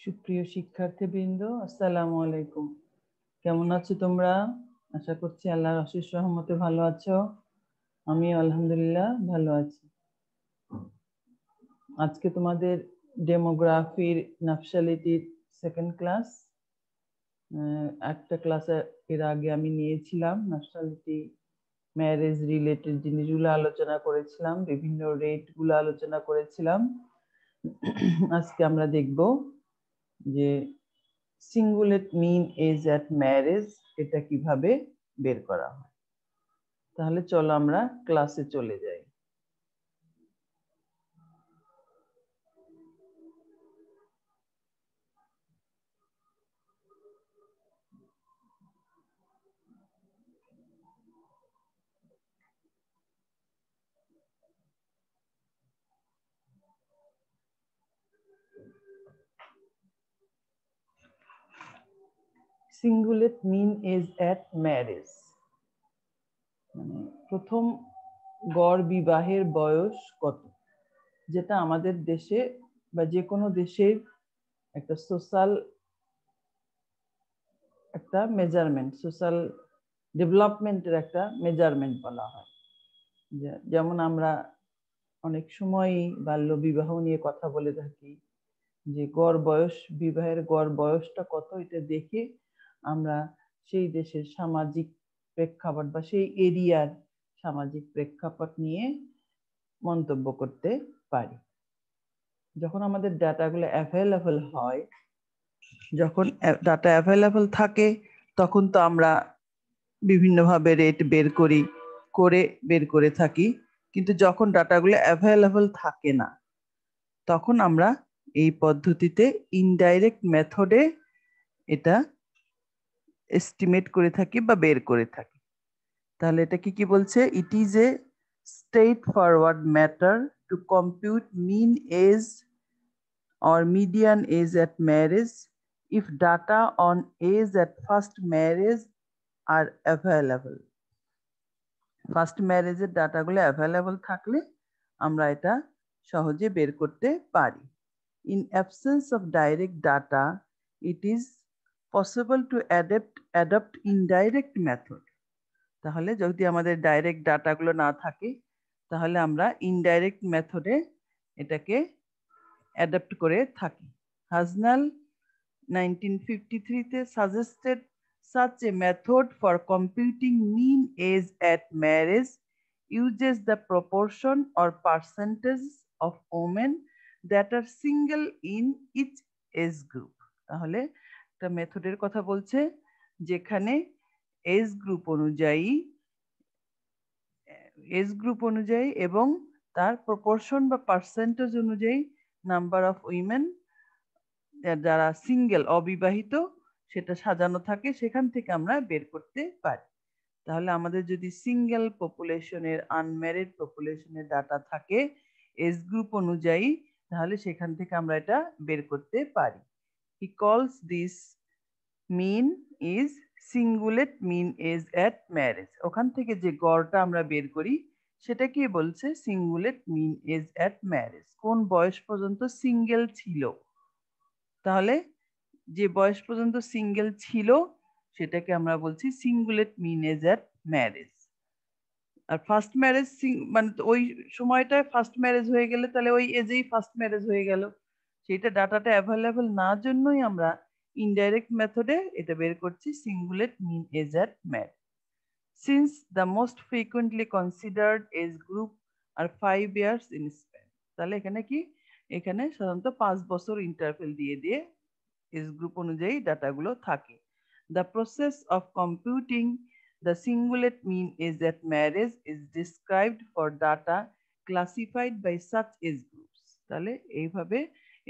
সুপ্রিয় শিক্ষার্থীবৃন্দ, আসসালামু আলাইকুম। কেমন আছো তোমরা? আশা করছি আল্লাহর অশেষ রহমতে ভালো আছো। আমি আলহামদুলিল্লাহ ভালো আছি। আজকে তোমাদের ডেমোগ্রাফির নাফসালিটির সেকেন্ড ক্লাস। একটা ক্লাসে এর আগে আমি নিয়েছিলাম নাফসালিটি ম্যারেজ রিলেটেড জিনিসগুলো আলোচনা করেছিলাম, বিভিন্ন রেটগুলো আলোচনা করেছিলাম। আজকে আমরা দেখব যে singulate mean age at marriage এটা কিভাবে বের করা হয়। তাহলে চলো আমরা ক্লাসে চলে যাই। Singulate mean age at marriage মানে প্রথম গড় বিবাহের বয়স কত, যেটা আমাদের দেশে বা যে কোনো দেশের একটা সোশ্যাল একটা মেজারমেন্ট, সোশ্যাল ডেভেলপমেন্টের একটা মেজারমেন্ট বলা হয়। যেমন আমরা অনেক সময়ই বাল্য বিবাহ নিয়ে কথা বলে থাকি, যে গড় বয়স, বিবাহের গড় বয়সটা কত, এটা দেখে আমরা সেই দেশের সামাজিক প্রেক্ষাপট বা সেই এরিয়ার সামাজিক প্রেক্ষাপট নিয়ে মন্তব্য করতে পারি। যখন আমাদের ডাটাগুলো অ্যাভেলেবল হয়, যখন ডাটা অ্যাভেলেবল থাকে, তখন তো আমরা বিভিন্নভাবে রেট বের করে থাকি। কিন্তু যখন ডাটাগুলো অ্যাভেলেবল থাকে না, তখন আমরা এই পদ্ধতিতে ইনডাইরেক্ট মেথডে এটা এস্টিমেট করে থাকি বা বের করে থাকি। তাহলে এটা কি বলছে? It is a straightforward matter to compute mean age or median age at marriage if data on age at first marriage are available. First ম্যারেজের ডাটাগুলো অ্যাভেলেবল থাকলে আমরা এটা সহজে বের করতে পারি। In absence of direct data, it is possible to adopt indirect method. তাহলে যদি আমাদের ডাইরেক্ট ডাটাগুলো না থাকে, তাহলে আমরা ইনডাইরেক্ট মেথডে এটাকে অ্যাডাপ্ট করে থাকি। হাজনাল 1953 suggested such a method for computing mean age at marriage uses the proportion or percentage of women that are single in each age group. তাহলে একটা মেথডের কথা বলছে যেখানে এজ গ্রুপ অনুযায়ী এবং তার প্রপোর্শন বা পার্সেন্টেজ অনুযায়ী নাম্বার অফ উইমেন যারা সিঙ্গেল, অবিবাহিত, সেটা সাজানো থাকে, সেখান থেকে আমরা বের করতে পারি। তাহলে আমাদের যদি সিঙ্গেল পপুলেশনের, আনম্যারিড পপুলেশনের ডাটা থাকে এজ গ্রুপ অনুযায়ী, তাহলে সেখান থেকে আমরা এটা বের করতে পারি। He calls this mean is singulate mean age at marriage. ওখান থেকে যে গড়টা আমরা বের করি সেটা কি বলছে? Singulate mean age at marriage. কোন বয়স পর্যন্ত সিঙ্গেল ছিল, তাহলে যে বয়স পর্যন্ত সিঙ্গেল ছিল সেটাকে আমরা বলছি singulate mean age at marriage. আর ফার্স্ট ম্যারেজ মানে ওই সময়টায় ফার্স্ট ম্যারেজ হয়ে গেলে তাহলে ওই এজেই ফার্স্ট ম্যারেজ হয়ে গেল। সেটা ডাটাটা অ্যাভেলেবল না জন্যই আমরা ইনডাইরেক্ট মেথডে এটা বের করছি singulate mean age at marriage. Since the most frequently considered age group are 5 years in span. তাহলে এখানে কি, এখানে সাধারণত 5 বছর ইন্টারভেল দিয়ে এজ গ্রুপ অনুযায়ী ডাটাগুলো থাকে। The process of computing the singulate mean age at marriage is described for data classified by such age groups. তাহলে এইভাবে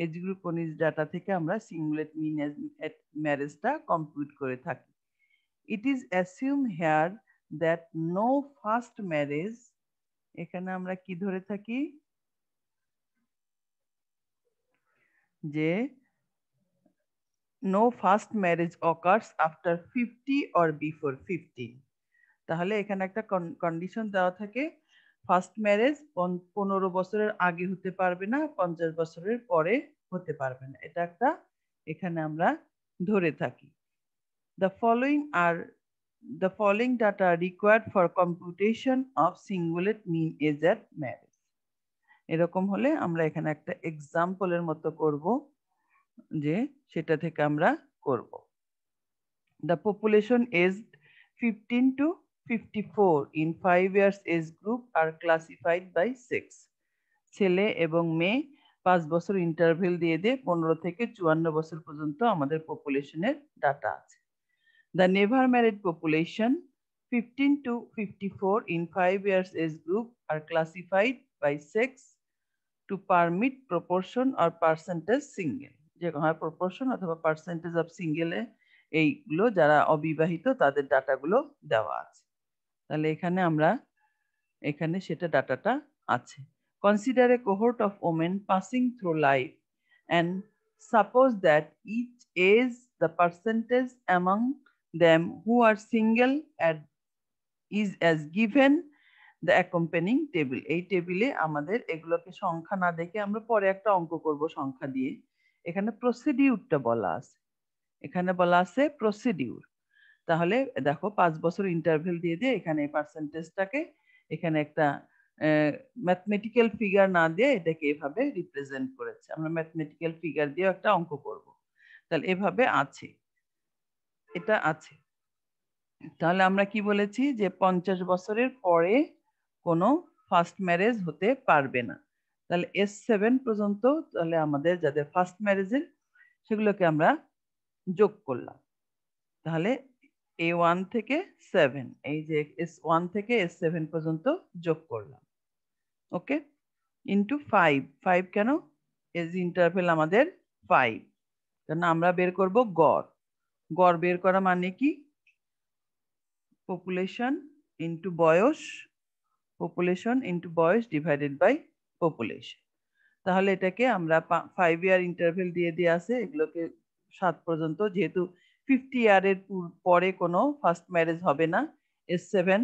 এজ গ্রুপ অনুযায়ী ডাটা থেকে আমরা সিঙ্গুলেট মিন এজ at ম্যারেজটা কম্পিউট করে থাকি। It is assumed here that no first marriage, এখানে আমরা কি ধরে থাকি যে no first marriage occurs after 50 or before 50. তাহলে এখানে একটা কন্ডিশন দেওয়া থাকে, ফার্স্ট ম্যারেজ 15 বছরের আগে হতে পারবে না, 50 বছরের পরে হতে পারবে না। এটা একটা এখানে আমরা ধরে থাকি। The following data are required for computation of singulate mean age at marriage. এরকম হলে আমরা এখানে একটা এক্সাম্পলের মতো করব, যে সেটা থেকে আমরা করব। The population aged 15 to 54 in 5 years age group are classified by sex. ছেলে এবং মেয়ে 5 বছর ইন্টারভেল দিয়ে 15 থেকে 54 বছর পর্যন্ত আমাদের পপুলেশনের ডাটা আছে। The never married population 15 to 54 in 5 years age group are classified by sex to permit proportion or percentage single. যে হয় proportion অথবা percentage of single এইগুলো যারা অবিবাহিত তাদের ডাটাগুলো দেওয়া আছে। তাহলে এখানে আমরা এখানে সেটা ডাটাটা আছে। Consider a cohort of women passing through life and suppose that each age the percentage among them who are single is as given the accompanying table. এই টেবিলে আমাদের এগুলোকে সংখ্যা না দেখে আমরা পরে একটা অঙ্ক করব সংখ্যা দিয়ে। এখানে প্রসিডিউরটা বলা আছে, এখানে বলা আছে প্রসিডিউর। তাহলে দেখো 5 বছর ইন্টারভেল দিয়ে এখানে পার্সেন্টেজটাকে এখানে একটা ম্যাথমেটিক্যাল ফিগার না দিয়ে এটাকে এভাবে রিপ্রেজেন্ট করেছে। আমরা ম্যাথমেটিক্যাল ফিগার দিয়ে একটা অঙ্ক করব। তাহলে এভাবে আছে, এটা আছে। তাহলে আমরা কি বলেছি যে 50 বছরের পরে কোনো ফার্স্ট ম্যারেজ হতে পারবে না। তাহলে S7 পর্যন্ত তাহলে আমাদের যাদের ফার্স্ট ম্যারেজের সেগুলোকে আমরা যোগ করলাম। তাহলে A1 থেকে 7, এই যে S1 থেকে S7 পর্যন্ত যোগ করলাম। ওকে, ইন্টু 5। 5 কেন? এজ ইন্টারভেল আমাদের 5, কারণ আমরা বের করব গড়। গড় বের করা মানে কি? পপুলেশন ইন্টু বয়স, পপুলেশন ইন্টু বয়স ডিভাইডেড বাই পপুলেশন। তাহলে এটাকে আমরা 5 ইয়ার ইন্টারভেল দিয়ে আছে, এগুলোকে 7 পর্যন্ত, যেহেতু 50 ইয়ারের পরে কোনো ফার্স্ট ম্যারেজ হবে না, S7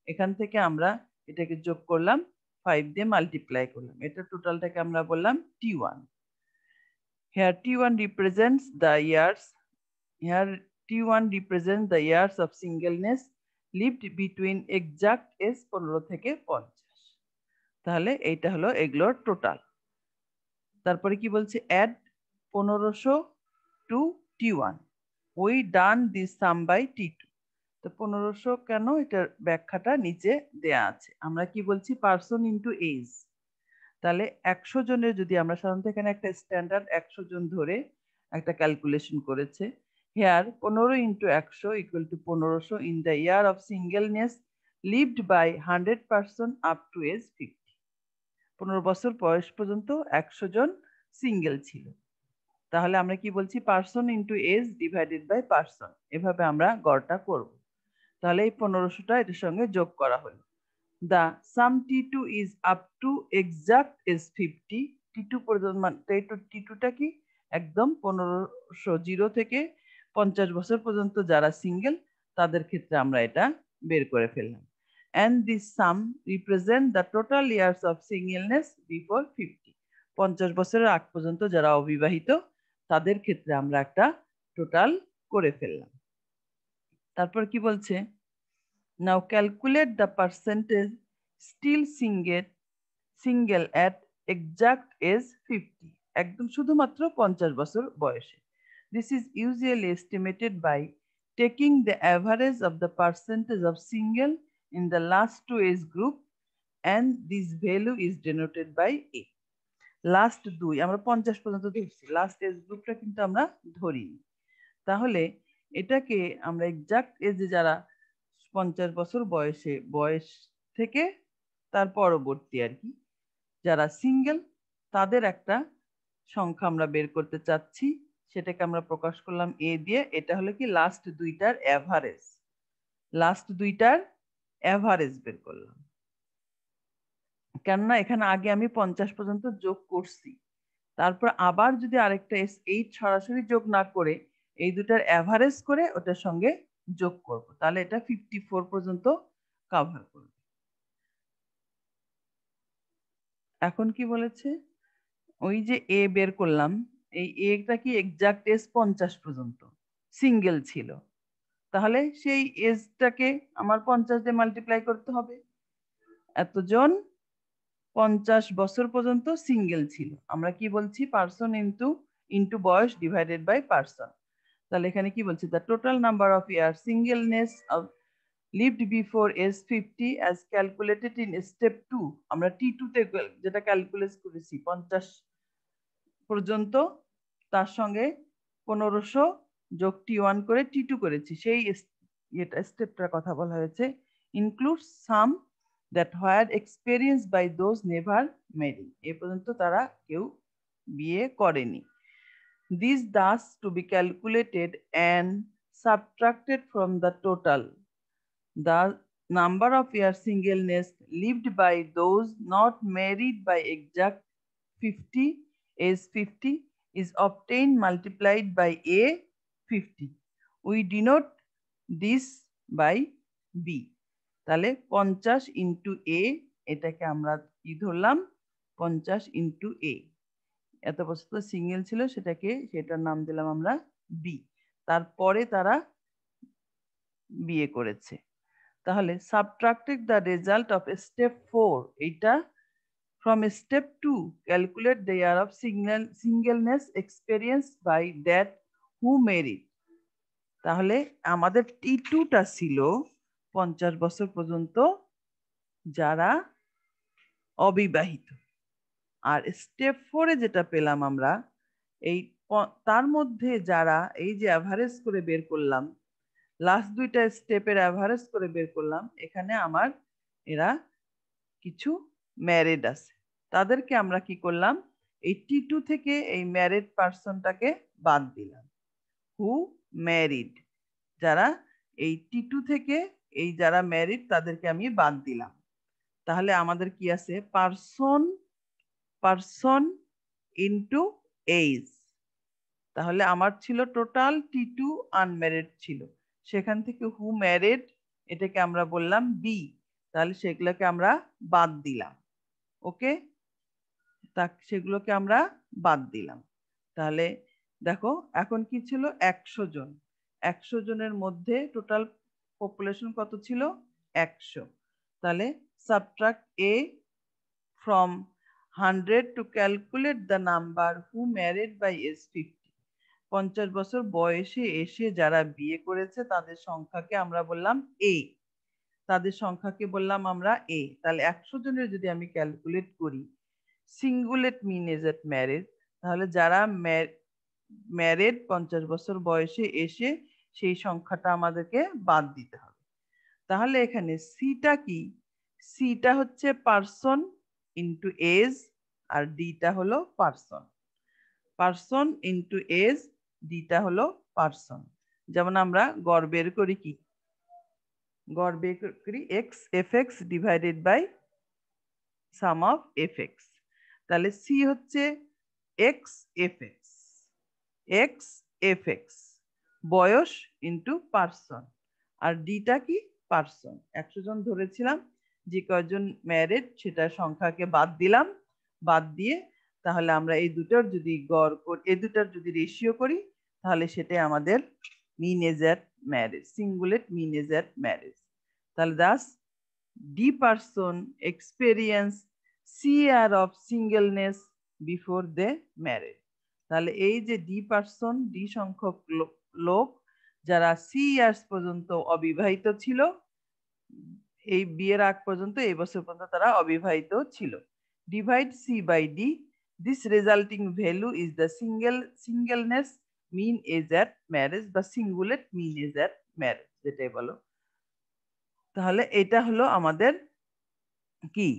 এখান থেকে আমরা এটাকে যোগ করলাম, 5 দিয়ে মাল্টিপ্লাই করলাম, এটা টোটালটাকে আমরা বললাম T1. Here T1 represents the years, here T1 represents the years of singleness lived between exact age 15 থেকে 50। তাহলে এইটা হলো এগুলোর টোটাল। তারপরে কি বলছে? Add 1500 to T1, we done this sum by T2। তো 1500 কেন, এটার ব্যাখ্যাটা নিচে দেয়া আছে। আমরা কি বলছি? Person into age. তাহলে 100 জনের যদি আমরা সাধারণত এখানে একটা স্ট্যান্ডার্ড 100 জন ধরে একটা ক্যালকুলেশন করেছে। Here 15 into 100 equal to 1500 in the year of singleness lived by 100 person up to age 50। 15 বছর বয়স পর্যন্ত 100 জন সিঙ্গেল ছিল। তাহলে আমরা কি বলছি? Person into age divided by person, এভাবে আমরা গড়টা করব। তাহলে এই 1500টা এটার সঙ্গে যোগ করা হলো। The sum T2 is up to exact is 50। T2 পর্যন্ত T2টা কি? একদম 1500 0 থেকে 50 বছর পর্যন্ত যারা সিঙ্গেল তাদের ক্ষেত্রে আমরা এটা বের করে ফেললাম। And this sum represent the total years of singleness before 50। 50 বছরের আগ পর্যন্ত যারা অবিবাহিত তাদের ক্ষেত্রে আমরা একটা টোটাল করে ফেললাম। তারপর কি বলছে? Now calculate the percentage still single at exact age 50। একদম শুধুমাত্র 50 বছর বয়সে। This is usually estimated by taking the average of the percentage of single in the last two age group and this value is denoted by A। Last 2 আমরা 50 পর্যন্ত ধরছি, last age গ্রুপটা কিন্তু আমরা ধরিনি। তাহলে এটাকে আমরা এক্সাক্ট এজে যারা 50 বছর বয়স থেকে তার পরবর্তী আর কি যারা সিঙ্গেল তাদের একটা সংখ্যা আমরা বের করতে চাচ্ছি, সেটাকে আমরা প্রকাশ করলাম এ দিয়ে। এটা হলো কি? লাস্ট দুইটার অ্যাভারেজ, লাস্ট দুইটার অ্যাভারেজ বের করলাম। কেননা এখানে আগে আমি 50 পর্যন্ত যোগ করছি, তারপর আবার যদি আরেকটা S8 সরাসরি যোগ না করে এই দুটার অ্যাভারেজ করে ওটার সঙ্গে যোগ করব, তাহলে এটা 54 পর্যন্ত কভার করবে। এখন কি বলেছে? ওই যে এ বের করলাম, এই এটা কি এক্সাক্ট এজ 50 পর্যন্ত সিঙ্গেল ছিল, তাহলে সেই এজটাকে আমার 50 দিয়ে মাল্টিপ্লাই করতে হবে। এতজন 50 বছর পর্যন্ত সিঙ্গেল ছিল, আমরা কি বলছি পার্সন ইনটু বয়স ডিভাইডেড বাই পার্সন। তাহলে এখানে কি বলছি, the total number of year singleness of lived before age 50 as calculated in step 2, আমরা T2 তে যেটা ক্যালকুলেট করেছি 50 পর্যন্ত, তার সঙ্গে 1500 যোগ T1 করে T2 করেছি, সেই এটা স্টেপটার কথা বলা হয়েছে। includes some that were experienced by those never married, এ পর্যন্ত তারা কেউ বিয়ে করেনি। This thus to be calculated and subtracted from the total. The number of years singleness lived by those not married by exact 50 age 50 is obtained multiplied by a 50. We denote this by b. তাহলে 50 into a, এটাকে আমরা কি ধরলাম 50 into a, এত বছর single ছিল সেটার নাম দিলাম আমরা বি। তারপরে তারা বিয়ে করেছে, তাহলে subtracted the result of step 4, এইটা from step 2 calculate the year of singleness experience by that who married. তাহলে আমাদের T2টা ছিল 50 বছর পর্যন্ত যারা অবিবাহিত, আর স্টেপ 4-এ যেটা পেলাম আমরা এই তার মধ্যে যারা এই যে অ্যাভারেজ করে বের করলাম, লাস্ট দুইটা স্টেপের অ্যাভারেজ করে বের করলাম, এখানে আমার এরা কিছু ম্যারিড আছে, তাদেরকে আমরা কি করলাম এই T2 থেকে এই ম্যারিড পার্সনটাকে বাদ দিলাম, হু ম্যারিড, যারা এই T2 থেকে এই যারা ম্যারিড তাদেরকে আমি বাদ দিলাম। তাহলে আমাদের কি আছে পার্সন ইনটু এজ, তাহলে আমার ছিল টোটাল T2 আনম্যারিড ছিল, সেখান থেকে হু ম্যারিড এটাকে আমরা বললাম বি, তাহলে সেগুলোকে আমরা বাদ দিলাম। ওকে, সেগুলোকে আমরা বাদ দিলাম। তাহলে দেখো এখন কি ছিল 100 জন, 100 জনের মধ্যে টোটাল পপুলেশন কত ছিল 100, তাহলে subtract a from 100 to calculate the number who married by age 50, 50 বছর বয়সে এসে যারা বিয়ে করেছে তাদের সংখ্যাকে আমরা বললাম a, তাদের সংখ্যাকে বললাম আমরা a। তাহলে 100 জনের যদি আমি ক্যালকুলেট করি cingulate mean age at marriage, তাহলে যারা ম্যারেড 50 বছর বয়সে এসে সেই সংখ্যাটা আমাদেরকে বাদ দিতে হবে। তাহলে এখানে সিটা কি, সিটা হচ্ছে পার্সন ইন্টু এজ আর ডিটা হলো পার্সন, পার্সন ইন্টু এজ ডিটা হলো পার্সন। যেমন আমরা গড় বের করি, কি গড় বের করি x f x divided by sum of f x, তাহলে সি হচ্ছে x f x, x f x বয়স ইন্টু পার্সন, আর ডিটা কি পার্সন। 100 জন ধরেছিলাম, যে কয়জন ম্যারিড সেটার সংখ্যাকে বাদ দিলাম, বাদ দিয়ে তাহলে আমরা এই দুটোর যদি গড় করি, এই দুটোর যদি রেশিও করি, তাহলে সেটাই আমাদের mean age at marriage, singulate mean age at marriage. তাহলে thus D person experience C year of singleness before they marriage. তাহলে এই যে ডি পার্সন, ডি সংখ্যক লোক যারা সি ইয়ার্স পর্যন্ত অবিবাহিত ছিল, এই বিয়ের আগ পর্যন্ত, এই বছর পর্যন্ত তারা অবিবাহিত ছিল। Divide C by D, this resulting value is the singleness mean age at marriage বা singulate mean age at marriage, যেটাই বলো। তাহলে এটা হলো আমাদের কি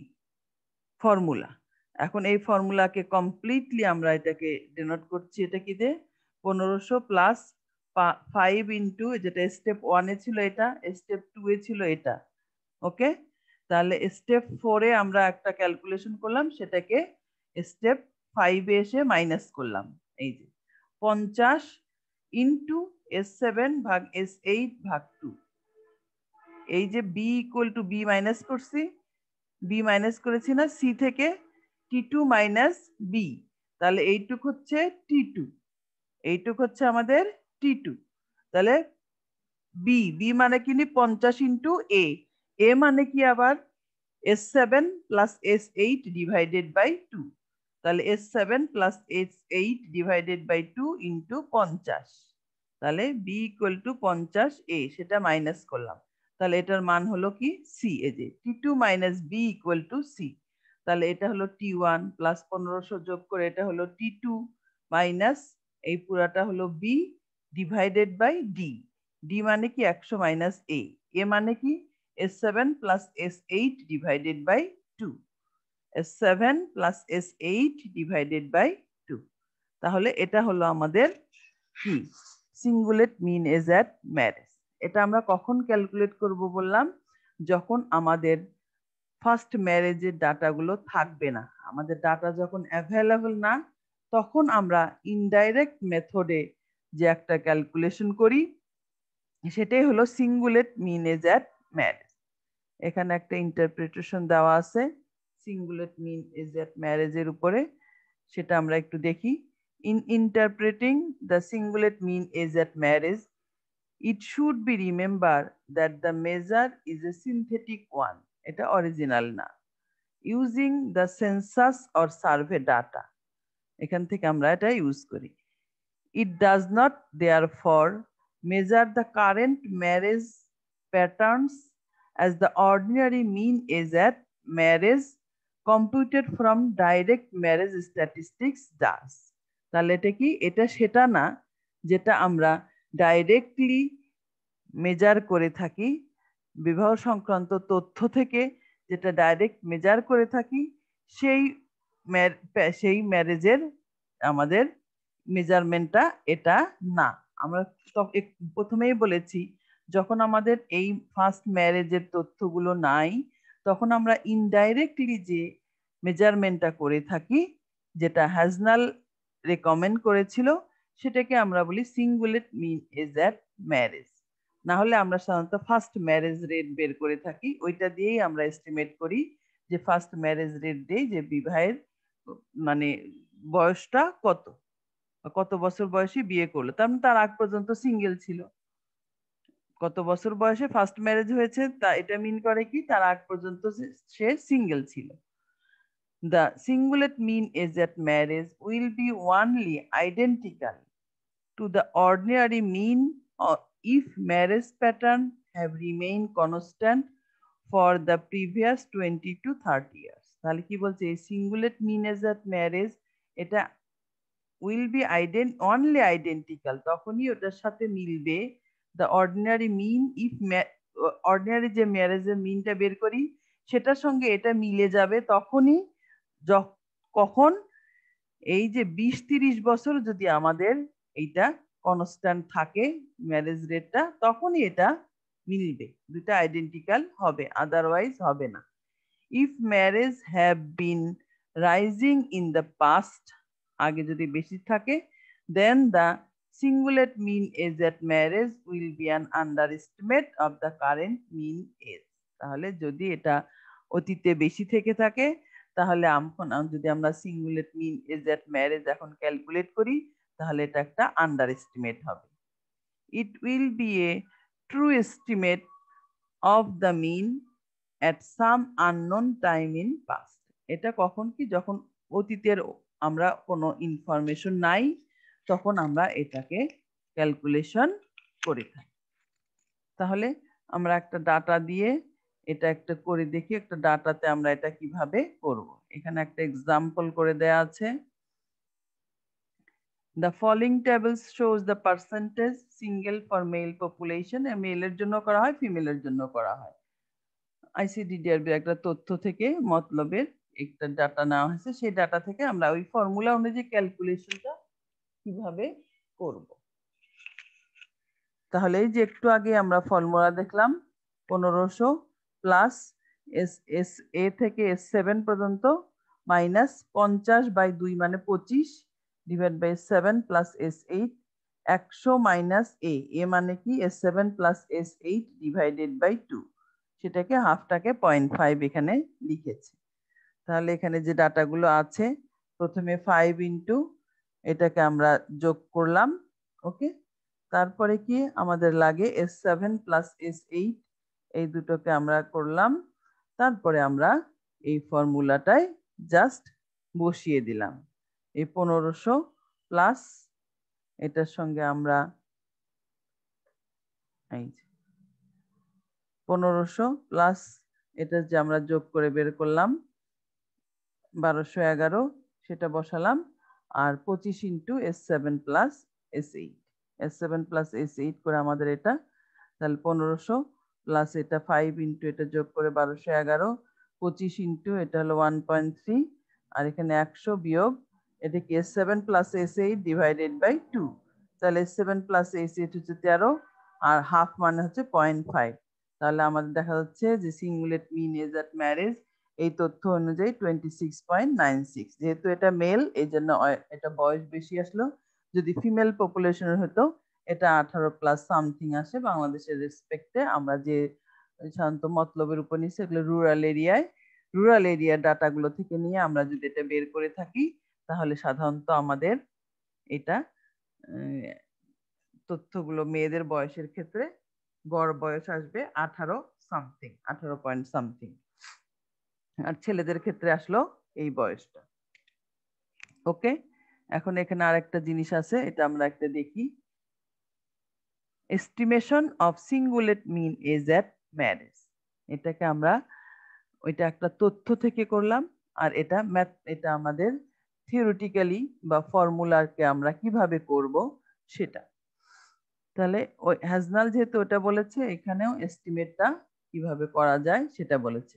ফর্মুলা। এখন এই ফর্মুলাকে কমপ্লিটলি আমরা এটাকে ডিনোট করছি, এটা কি দিয়ে 1500 প্লাস 5 ইন্টু, যেটা স্টেপ 1-এ ছিল এটা, স্টেপ 2-এ ছিল এটা। ওকে, তাহলে স্টেপ 4-এ আমরা একটা ক্যালকুলেশন করলাম, সেটাকে স্টেপ 5-এ এসে মাইনাস করলাম। এই যে 50 ইন্টু S7 ভাগ S8 ভাগ 2, এই যে b equal to b minus করছি, বি মাইনাস করেছি না সি থেকে, T2 মাইনাস বি, তাহলে এইটুক হচ্ছে T2, এইটুক হচ্ছে আমাদের T2। তাহলে বি, বি মানে কি 50 ইন্টু এ, এ মানে কি আবার S7 plus S8 divided by 2। তাহলে S7 plus S8 divided by 2 into 50। তাহলে B ইকুয়াল টু 50 এ, সেটা মাইনাস করলাম। তাহলে এটার মান হলো কি সি, এই যে T2 minus b equal to c. তাহলে এটা হলো T1 প্লাস 1500 যোগ করে এটা হলো T2 মাইনাস এই পুরাটা হলো b divided by d. D মানে কি 100 মাইনাস এ, এ মানে কি S7 plus S8 divided by 2, S7 plus S8 divided by 2। তাহলে এটা হলো আমাদের কি singulate mean age at marriage. এটা আমরা কখন ক্যালকুলেট করব বললাম, যখন আমাদের ফার্স্ট ম্যারেজের ডাটাগুলো থাকবে না, আমাদের ডাটা যখন অ্যাভেলেবল না, তখন আমরা ইনডাইরেক্ট মেথডে যে একটা ক্যালকুলেশন করি সেটাই হলো singulate mean age at marriage. এখানে একটা ইন্টারপ্রিটেশন দেওয়া আছে সিঙ্গুলেট মিন এজ অ্যাট ম্যারেজের উপরে, সেটা আমরা একটু দেখি। In interpreting the singulate mean age at marriage, it should be remember that the measure is a synthetic one, এটা অরিজিনাল না, using the census or survey data, এখান থেকে আমরা এটা ইউজ করি। It does not therefore measure the current marriage patterns as the ordinary mean is at marriage computed from direct marriage statistics does। তাহলে এটা কি, এটা সেটা না যেটা আমরা ডাইরেক্টলি মেজার করে থাকি, বিবাহ সংক্রান্ত তথ্য থেকে যেটা ডাইরেক্ট মেজার করে থাকি, সেই সেই ম্যারেজের আমাদের মেজারমেন্টটা এটা না। আমরা প্রথমেই বলেছি যখন আমাদের এই ফার্স্ট ম্যারেজের তথ্যগুলো নাই, তখন আমরা ইনডাইরেক্টলি যে মেজারমেন্টটা করে থাকি, যেটা হ্যাজনাল রেকমেন্ড করেছিল, সেটাকে আমরা বলি singulate mean age at marriage. না হলে আমরা সাধারণত ফার্স্ট ম্যারেজ রেট বের করে থাকি, ওইটা দিয়েই আমরা এস্টিমেট করি যে ফার্স্ট ম্যারেজ রেট দিয়ে যে বিবাহের মানে বয়সটা কত, কত বছর বয়সে বিয়ে করলো, তার মানে তার আগ পর্যন্ত সিঙ্গেল ছিল। কত বছর বয়সে ফার্স্ট ম্যারেজ হয়েছে তা এটা মিন করে কি, তার আগ পর্যন্ত সে সিঙ্গেল ছিল। The singulate mean age at marriage will be only identical to the ordinary mean if marriage pattern have remained constant for the previous 20 to 30 years। তাহলে কি বলছে, singulate mean age at marriage এটা will be only identical, তখনই ওটার সাথে মিলবে the ordinary mean if ordinary যে ম্যারেজের মিনটা বের করি সেটার সঙ্গে এটা মিলে যাবে তখনই কখন এই যে 20-30 বছর যদি আমাদের এইটা কনস্ট্যান্ট থাকে ম্যারেজ রেটটা, তখনই এটা মিলবে, দুটো আইডেন্টিক্যাল হবে, আদারওয়াইজ হবে না। If marriage have been rising in the past, আগে যদি বেশি থাকে, then the singulate mean age at marriage will be an underestimate of the current mean age. তাহলে যদি এটা অতীতে বেশি থেকে থাকে, তাহলে যদি আমরা singulate mean age at marriage এখন ক্যালকুলেট করি, তাহলে এটা একটা আন্ডার এস্টিমেট হবে। It will be a true estimate of the mean at some unknown time in past। এটা কখন কি, যখন অতীতের আমরা কোনো ইনফরমেশন নাই, তখন আমরা এটাকে ক্যালকুলেশন করে থাকি। তাহলে আমরা একটা ডাটা দিয়ে এটা একটা করে দেখি, একটা ডাটাতে আমরা এটা কিভাবে করব। এখানে একটা এক্সাম্পল করে দেয়া আছে। The following tables shows the percentage single for male population, মেলের জন্য করা হয়, ফিমেলের জন্য করা হয়। ICDDRB একটা তথ্য থেকে মতলবের একটা ডাটা নেওয়া হয়েছে, সেই ডাটা থেকে আমরা ওই ফর্মুলা অনুযায়ী ক্যালকুলেশনটা কিভাবে করব। তাহলে এই যে একটু আগে আমরা ফর্মুলা দেখলাম, 1500 প্লাস এস এ থেকে S7 পর্যন্ত মাইনাস 50/2 মানে 25 divide by 7 plus S8, 100 minus A, A মানে কি S7 plus S8 divided by 2, সেটাকে হাফটাকে 0.5 এখানে লিখেছি। তাহলে এখানে যে ডাটাগুলো আছে প্রথমে 5 ইন্টু এটাকে আমরা যোগ করলাম। ওকে, তারপরে কি আমাদের লাগে S7 প্লাস S8, এই দুটোকে আমরা করলাম। তারপরে আমরা এই ফর্মুলাটায় জাস্ট বসিয়ে দিলাম। এই 1500 প্লাস এটার সঙ্গে আমরা এই 1500 প্লাস এটা যে আমরা যোগ করে বের করলাম 1211, সেটা বসালাম। আর 25 into S7 plus S8, S7 plus S8 করে আমাদের এটা, তাহলে 1500 প্লাস এটা 5 ইন্টু এটা যোগ করে 1211, 25 ইন্টু এটা হলো 1.3, আর এখানে 100 বিয়োগ এটা কি S7 plus S8 divided by 2, তাহলে S7 প্লাস S8 হচ্ছে 13, আর হাফ মানে হচ্ছে 0.5। তাহলে আমাদের দেখা যাচ্ছে যে singulate mean age at marriage এই তথ্য অনুযায়ী 26.96। যেহেতু এটা মেল এই জন্য এটা বয়স বেশি আসলো। যদি ফিমেল পপুলেশনের হতো এটা 18 প্লাস সামথিং আসে। বাংলাদেশের রেসপেক্টে আমরা যে সাধারণত মতলবের উপর নিচ্ছে এগুলো রুরাল এরিয়া ডাটাগুলো থেকে নিয়ে আমরা যদি এটা বের করে থাকি তাহলে সাধারণত আমাদের এটা তথ্যগুলো মেয়েদের বয়সের ক্ষেত্রে গড় বয়স আসবে 18 সামথিং, 18 পয়েন্ট সামথিং, আর ছেলেদের ক্ষেত্রে আসলো এই বয়সটা। ওকে, এখন এখানে আরেকটা জিনিস আছে, এটা আমরা একটা দেখি। Estimation of singulate mean age at marriage, এটাকে আমরা ওইটা একটা তথ্য থেকে করলাম, আর এটা এটা আমাদের থিওরিটিক্যালি বা ফর্মুলাকে আমরা কিভাবে করব সেটা। তাহলে ওই হ্যাজনাল যেহেতু ওটা বলেছে, এখানেও এস্টিমেটটা কিভাবে করা যায় সেটা বলেছে।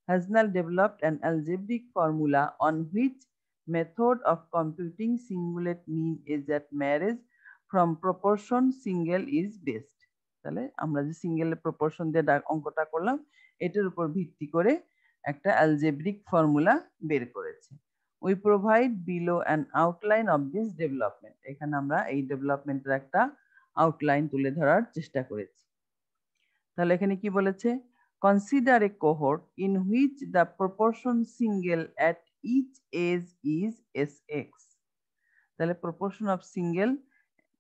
Hasnell developed an algebraic formula on which method of computing singulate mean is at marriage from proportion single is based. তাহলে আমরা যে সিঙ্গেল প্রপোর্শন দিয়ে অঙ্কটা করলাম এটার উপর ভিত্তি করে একটা algebraic ফর্মুলা বের করেছে। We provide below an outline of this development. এখানে আমরা এই ডেভেলপমেন্টের একটা আউটলাইন তুলে ধরার চেষ্টা করেছি। তাহলে এখানে কি বলেছে? Consider a cohort in which the proportion single at each age is Sx. তাহলে proportion of single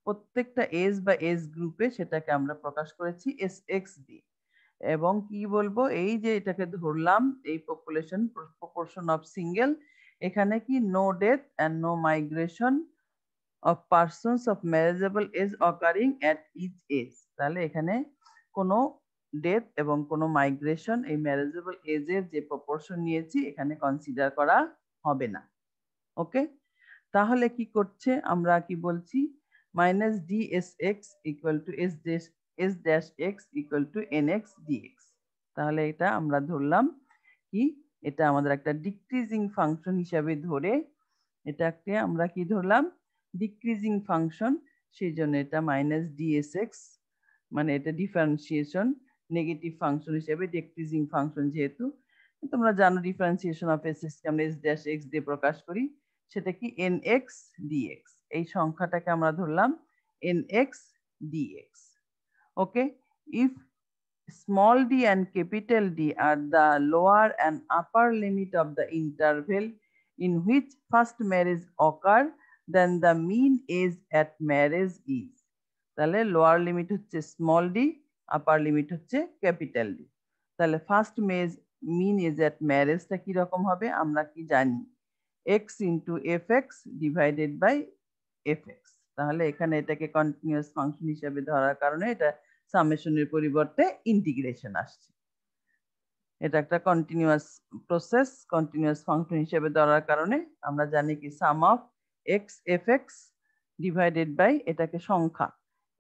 প্রত্যেকটা এজ বা এজ গ্রুপে সেটাকে আমরা প্রকাশ করেছি Sx দিয়ে। এবং কি বলবো, এই যে এটাকে ধরলাম এই পপুলেশন proportion of single, এখানে কি no death and no migration of persons of marriageable age occurring at each age. তাহলে এখানে কোনো ডেথ এবং কোনো মাইগ্রেশন এই ম্যারেজেবল এজের যে প্রপোর্শন নিয়েছি এখানে কনসিডার করা হবে না। ওকে, তাহলে কি করছে, আমরা কি বলছি, minus DSX equal to S dash X equal to NX DX। তাহলে এটা আমরা ধরলাম কি, এটা আমাদের একটা ডিক্রিজিং ফাংশন হিসাবে ধরে এটাকে আমরা কি ধরলাম, ডিক্রিজিং ফাংশন, সেই জন্য এটা মাইনাস DSX, মানে এটা ডিফারেন্সিয়েশন নেগেটিভ ফাংশন হিসেবে ডিক্রিজিং ফাংশন। যেহেতু তোমরা জানো ডিফারেন্সিয়েশন অফ এস কে আমরা S ড্যাশ X দিয়ে প্রকাশ করি, সেটা কি NX DX। এই সংখ্যাটাকে আমরা ধরলাম NX DX। Okay, if small d and capital D are the lower and upper limit of the interval in which first marriage occur, then the mean age at marriage is। তাহলে lower limit হচ্ছে small d, upper limit হচ্ছে capital d. তাহলে first mean age at ম্যারেজটা কি রকম হবে আমরা কি জানি, x into fx divided by fx। তাহলে এখানে এটাকে কন্টিনিউয়াস ফাংশন হিসেবে ধরার কারণে এটা সামেশনের পরিবর্তে ইন্টিগ্রেশন আসছে। এটা একটা কন্টিনিউয়াস প্রসেস, কন্টিনিউয়াস ফাংশন হিসেবে ধরার কারণে আমরা জানি কি sum of x fx divided by এটাকে সংখ্যা,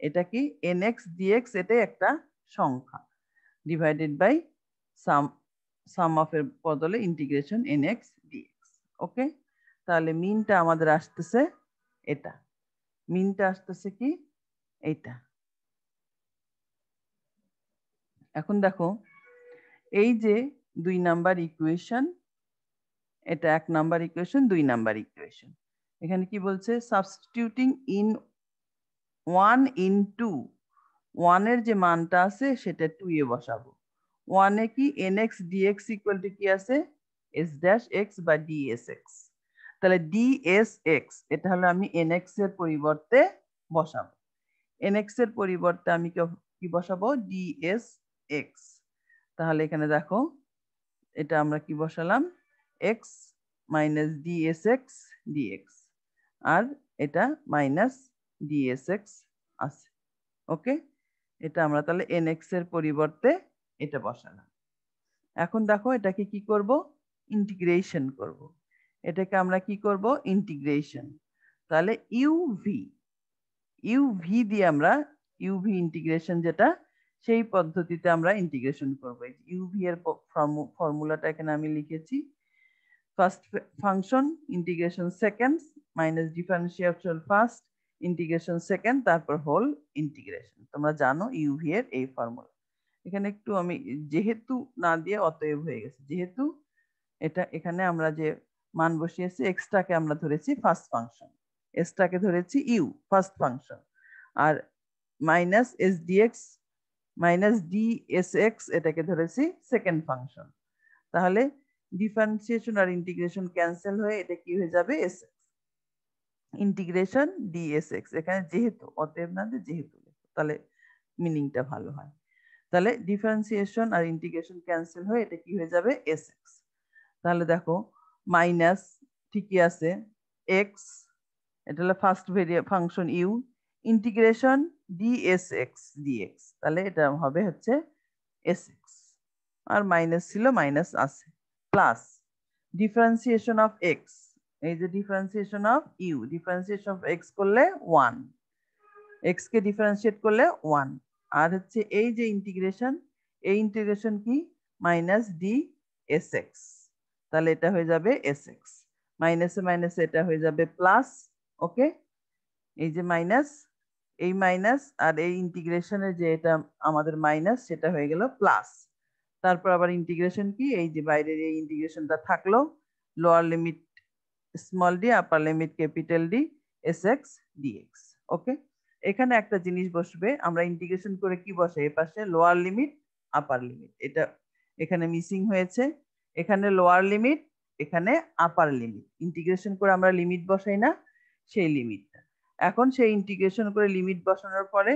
এটা কি nx dx, এটাই একটা সংখ্যা, ডিভাইডেড বাই সাম অফ এর বদলে ইন্টিগ্রেশন nx dx। ওকে, তাহলে মিনটা আমাদের আসতেছে এটা, মিনটা আসতেছে কি এইটা। এখন দেখো এই যে 2 নাম্বার ইকুয়েশন, এটা 1 নাম্বার ইকুয়েশন, 2 নাম্বার ইকুয়েশন। এখানে কি বলছে, সাবস্টিটিউটিং ইন 1 ইন 2, 1 এর যে মানটা আছে সেটা 2 এ বসাবো। 1 এ কি nx dx ইকুয়াল টু কি আছে, s ড্যাশ x বা dsx। তাহলে DSX এটা হলো আমি NX এর পরিবর্তে বসাবো। NX এর পরিবর্তে আমি কি বসাবো? DSX। তাহলে এখানে দেখো এটা আমরা কি বসালাম? x মাইনাস DSX dx, আর এটা মাইনাস DSX আছে। ওকে, এটা আমরা তাহলে NX এর পরিবর্তে এটা বসালাম। এখন দেখো এটাকে কি করব? ইন্টিগ্রেশন করব। এটাকে আমরা কি করব? ইন্টিগ্রেশন। তাহলে ইউভি দিয়ে আমরা ইউভি ইন্টিগ্রেশন যেটা, সেই পদ্ধতিতে আমরা ইন্টিগ্রেশন করব। ইউভি এর ফর্মুলাটা এখানে আমি লিখেছি। First function integration second minus differentiation first integration second, তারপর হোল ইন্টিগ্রেশন। তোমরা জানো ইউভি এর এই ফর্মুলা। এখানে একটু আমি যেহেতু না দিয়ে অতএব হয়ে গেছে, যেহেতু এটা এখানে আমরা যে মান বসিয়েছি এক্সটাকে আমরা ধরেছি ফার্স্ট ফাংশন, এসটাকে ধরেছি ইউ ফার্স্ট ফাংশন, আর মাইনাস SDX মাইনাস DSX এটাকে ধরেছি সেকেন্ড ফাংশন। তাহলে ডিফারেন্সিয়েশন আর ইন্টিগ্রেশন ক্যান্সেল হয়ে এটা কি হয়ে যাবে? SX integration DSX। এখানে যেহেতু অতএব না দিয়ে যেহেতু, তাহলে মিনিংটা ভালো হয়। তাহলে ডিফারেন্সিয়েশন আর ইন্টিগ্রেশন ক্যান্সেল হয়ে এটা কি হয়ে যাবে? SX। তাহলে দেখো মাইনাস ঠিকই আছে, x এটা হলো first function u, integration DSX dx, তাহলে এটা হবে হচ্ছে SX, আর মাইনাস ছিল মাইনাস আছে, প্লাস ডিফারেন্সিয়েশন অফ x, এই যে differentiation of u, differentiation of x করলে 1, x কে ডিফারেন্সিয়েট করলে 1, আর হচ্ছে এই যে ইন্টিগ্রেশন, এই ইন্টিগ্রেশন কি? মাইনাস DSX, তাহলে এটা হয়ে যাবে SX, মাইনাসে মাইনাসে এটা হয়ে যাবে প্লাস। ওকে, এই যে মাইনাস, এই মাইনাস আর এই ইন্টিগ্রেশনের যে এটা আমাদের মাইনাস, সেটা হয়ে গেল প্লাস। তারপর আবার ইন্টিগ্রেশন কি? এই যে বাইরের এই ইন্টিগ্রেশনটা থাকলো, lower limit small d upper limit capital D SX dx। ওকে, এখানে একটা জিনিস বসবে, আমরা ইন্টিগ্রেশন করে কি বসে? এই পাশে লোয়ার লিমিট আপার লিমিট, এটা এখানে মিসিং হয়েছে। এখানে লোয়ার লিমিট, এখানে আপার লিমিট, ইন্টিগ্রেশন করে আমরা লিমিট বসাই না, সেই লিমিটটা। এখন সেই ইন্টিগ্রেশন করে লিমিট বসানোর পরে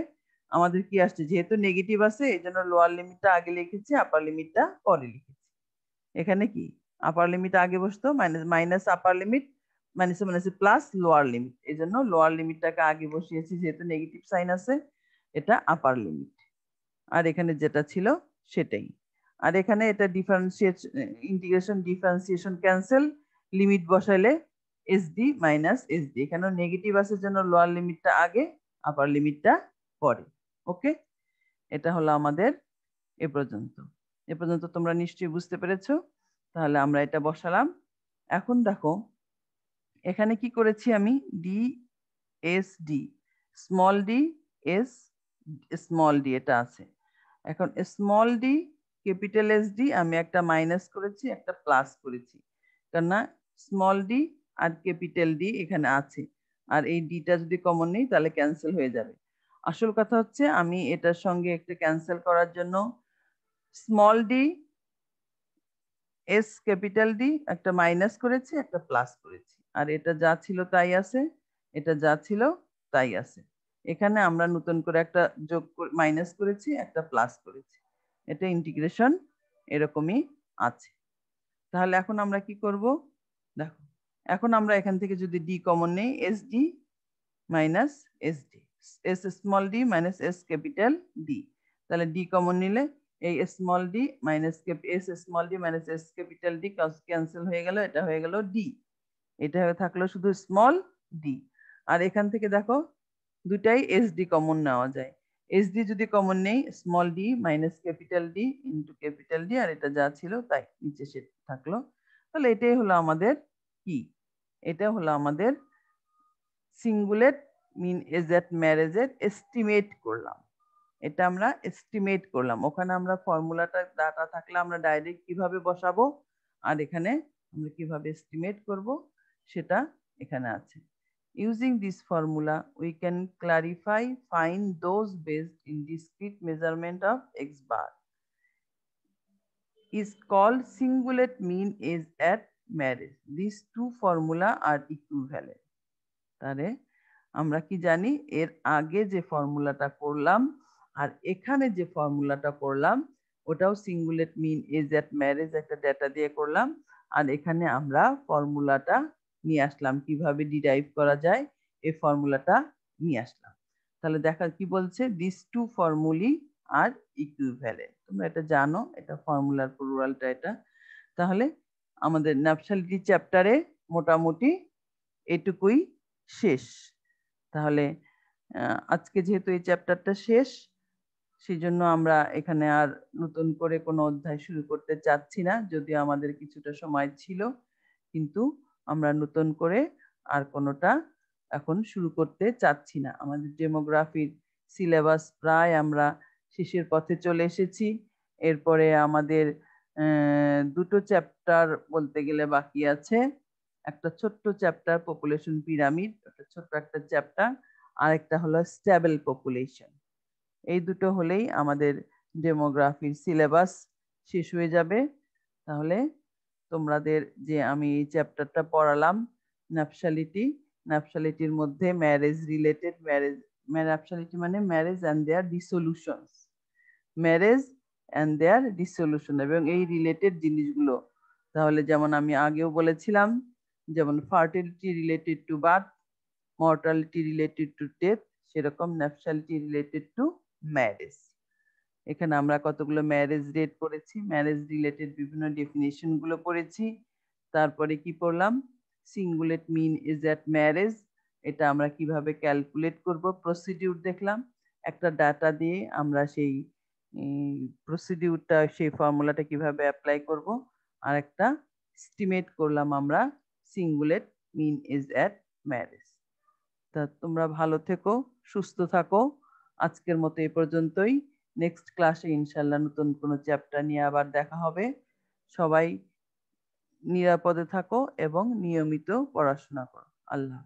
আমাদের কি আসছে? যেহেতু নেগেটিভ আছে এই জন্য লোয়ার লিমিটটা আগে লিখেছি, আপার লিমিটটা পরে লিখেছি। এখানে কি আপার লিমিট আগে বসতো, মাইনাস মাইনাস আপার লিমিট, মাইনাসে মাইনাসে প্লাস লোয়ার লিমিট, এই জন্য লোয়ার লিমিটটাকে আগে বসিয়েছি, যেহেতু নেগেটিভ সাইন আছে এটা আপার লিমিট, আর এখানে যেটা ছিল সেটাই। আর এখানে এটা differentiation integration differentiation cancel, limit বসাইলে SD মাইনাস SD, এখানে নেগেটিভ আছে জন্য লোয়ার লিমিটটা আগে আপার লিমিটটা পরে। ওকে, এটা হলো আমাদের এ পর্যন্ত। এ পর্যন্ত তোমরা নিশ্চয়ই বুঝতে পেরেছো। তাহলে আমরা এটা বসালাম। এখন দেখো এখানে কি করেছি আমি? DSD small D S small D এটা আছে। এখন স্মল ডি ক্যাপিটাল SD আমি একটা মাইনাস করেছি, একটা প্লাস করেছি, কেননা স্মল ডি আর ক্যাপিটাল ডি এখানে আছে, আর এই ডিটা যদি কমন নেই তাহলে ক্যান্সেল হয়ে যাবে। আসল কথা হচ্ছে আমি এটার সঙ্গে একটা ক্যান্সেল করার জন্য small D S capital D একটা মাইনাস করেছি, একটা প্লাস করেছি, আর এটা যা ছিল তাই আছে, এটা যা ছিল তাই আছে। এখানে আমরা নতুন করে একটা যোগ মাইনাস করেছি, একটা প্লাস করেছি, এটা ইন্টিগ্রেশন এরকমই আছে। তাহলে এখন আমরা কি করব? দেখো এখন আমরা এখান থেকে যদি ডি কমন নেই, SD minus SD, S small D minus S capital d, তাহলে ডি কমন নিলে এই small D minus S small D minus S capital D cancel হয়ে গেল, এটা হয়ে গেল ডি, এটা হয়ে থাকলো শুধু স্মল ডি। আর এখান থেকে দেখো দুটাই SD কমন নেওয়া যায়, SD যদি কমন নেই small D minus capital D into capital D, আর এটা যা ছিল তাই নিচে সে থাকলো। তাহলে এটাই হলো আমাদের কি? এটা হলো আমাদের সিঙ্গুলেট মিন এজেট ম্যারেজের এস্টিমেট করলাম। এটা আমরা এস্টিমেট করলাম, ওখানে আমরা ফর্মুলাটা ডাটা থাকলে আমরা ডাইরেক্ট কিভাবে বসাবো, আর এখানে আমরা কিভাবে এস্টিমেট করব সেটা এখানে আছে। Using this formula, we can clarify, find those based in discrete measurement of x bar is called singulate mean is at marriage. These two formula are equivalent. তাহলে আমরা কি জানি এর আগে যে ফর্মুলাটা করলাম আর এখানে যে ফর্মুলাটা করলাম ওটাও singulate mean age at marriage একটা ডেটা দিয়ে করলাম আর এখানে আমরা ফর্মুলাটা নিয়ে আসলাম কিভাবে ডিরাইভ করা যায় এই ফর্মুলাটা নিয়ে আসলাম তাহলে দেখা কি বলছে দিস টু ফর্মুলি আর ইকুইভ্যালেন্ট তোমরা এটা জানো এটা ফর্মুলার প্লুরালটা এটা তাহলে আমাদের ন্যাপশালিটি চ্যাপ্টারে মোটামুটি এটুকুই শেষ তাহলে আজকে যেহেতু এই চ্যাপ্টারটা শেষ সেজন্য আমরা এখানে আর নতুন করে কোনো অধ্যায় শুরু করতে চাচ্ছি না যদিও আমাদের কিছুটা সময় ছিল কিন্তু আমরা নতুন করে আর কোনোটা এখন শুরু করতে চাচ্ছি না আমাদের ডেমোগ্রাফির সিলেবাস প্রায় আমরা শেষের পথে চলে এসেছি এরপরে আমাদের দুটো চ্যাপ্টার বলতে গেলে বাকি আছে একটা ছোট্ট চ্যাপ্টার পপুলেশন পিরামিড একটা ছোট্ট একটা চ্যাপ্টার আর একটা হলো স্টেবল পপুলেশন এই দুটো হলেই আমাদের ডেমোগ্রাফির সিলেবাস শেষ হয়ে যাবে তাহলে তোমাদের যে আমি এই চ্যাপ্টারটা পড়ালাম ন্যাপশালিটির মধ্যে ম্যারেজ রিলেটেড ন্যাপশালিটি মানে marriage and their dissolutions marriage and their dissolution এবং এই রিলেটেড জিনিসগুলো তাহলে যেমন আমি আগেও বলেছিলাম যেমন fertility related to birth mortality related to death সেরকম ন্যাপশালিটি রিলেটেড টু ম্যারেজ এখানে আমরা কতগুলো ম্যারেজ রেট পড়েছি ম্যারেজ রিলেটেড বিভিন্ন ডেফিনেশন গুলো পড়েছি তারপরে কি পড়লাম singulate mean age at marriage এটা আমরা কিভাবে ক্যালকুলেট করব প্রসিডিউর দেখলাম একটা ডাটা দিয়ে আমরা সেই প্রসিডিউরটা সেই ফর্মুলাটা কিভাবে অ্যাপ্লাই করব আর একটা এস্টিমেট করলাম আমরা singulate mean age at marriage তা তোমরা ভালো থেকো সুস্থ থাকো আজকের মতো এই পর্যন্তই নেক্সট ক্লাসে ইনশাল্লাহ নতুন কোনো চ্যাপ্টার নিয়ে আবার দেখা হবে সবাই নিরাপদে থাকো এবং নিয়মিত পড়াশোনা করো আল্লাহ